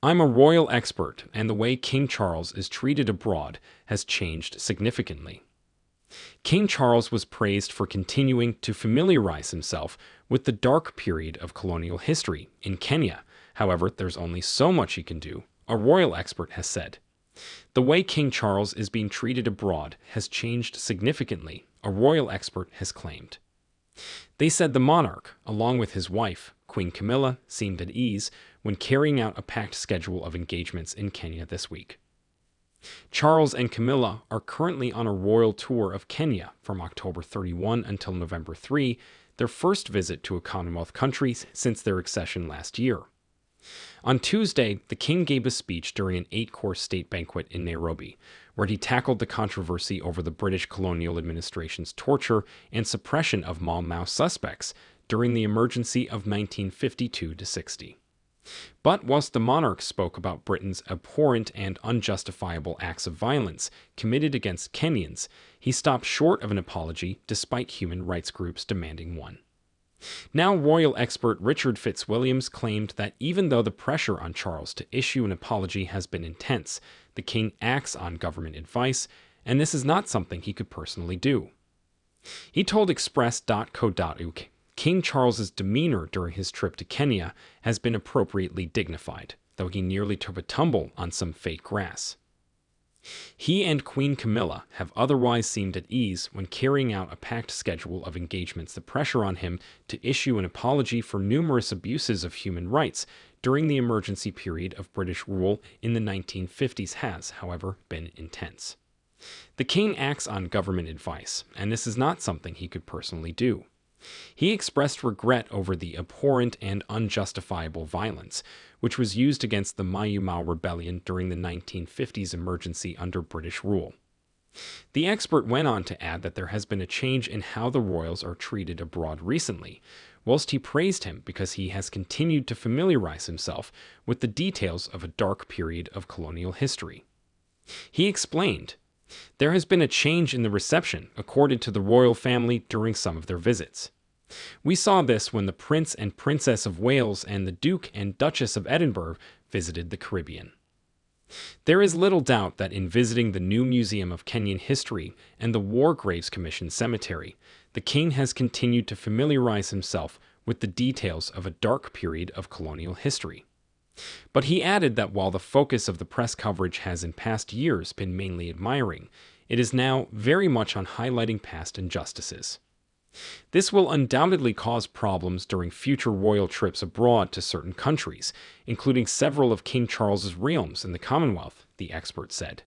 I'm a royal expert, and the way King Charles is treated abroad has changed significantly. King Charles was praised for continuing to familiarize himself with the dark period of colonial history in Kenya. However, there's only so much he can do, a royal expert has said. The way King Charles is being treated abroad has changed significantly, a royal expert has claimed. They said the monarch, along with his wife, Queen Camilla, seemed at ease when carrying out a packed schedule of engagements in Kenya this week. Charles and Camilla are currently on a royal tour of Kenya from October 31 until November 3, their first visit to a Commonwealth country since their accession last year. On Tuesday, the king gave a speech during an 8-course state banquet in Nairobi, where he tackled the controversy over the British colonial administration's torture and suppression of Mau Mau suspects during the emergency of 1952-60. But whilst the monarch spoke about Britain's abhorrent and unjustifiable acts of violence committed against Kenyans, he stopped short of an apology despite human rights groups demanding one. Now, royal expert Richard Fitzwilliams claimed that even though the pressure on Charles to issue an apology has been intense, the king acts on government advice, and this is not something he could personally do. He told Express.co.uk, King Charles's demeanor during his trip to Kenya has been appropriately dignified, though he nearly took a tumble on some fake grass. He and Queen Camilla have otherwise seemed at ease when carrying out a packed schedule of engagements. The pressure on him to issue an apology for numerous abuses of human rights during the emergency period of British rule in the 1950s has, however, been intense. The king acts on government advice, and this is not something he could personally do. He expressed regret over the abhorrent and unjustifiable violence which was used against the Mau Mau rebellion during the 1950s emergency under British rule. The expert went on to add that there has been a change in how the royals are treated abroad recently, whilst he praised him because he has continued to familiarize himself with the details of a dark period of colonial history. He explained, "There has been a change in the reception accorded to the royal family during some of their visits. We saw this when the Prince and Princess of Wales and the Duke and Duchess of Edinburgh visited the Caribbean. There is little doubt that in visiting the new Museum of Kenyan History and the War Graves Commission Cemetery, the king has continued to familiarize himself with the details of a dark period of colonial history." But he added that while the focus of the press coverage has in past years been mainly admiring, it is now very much on highlighting past injustices. This will undoubtedly cause problems during future royal trips abroad to certain countries, including several of King Charles's realms in the Commonwealth, the expert said.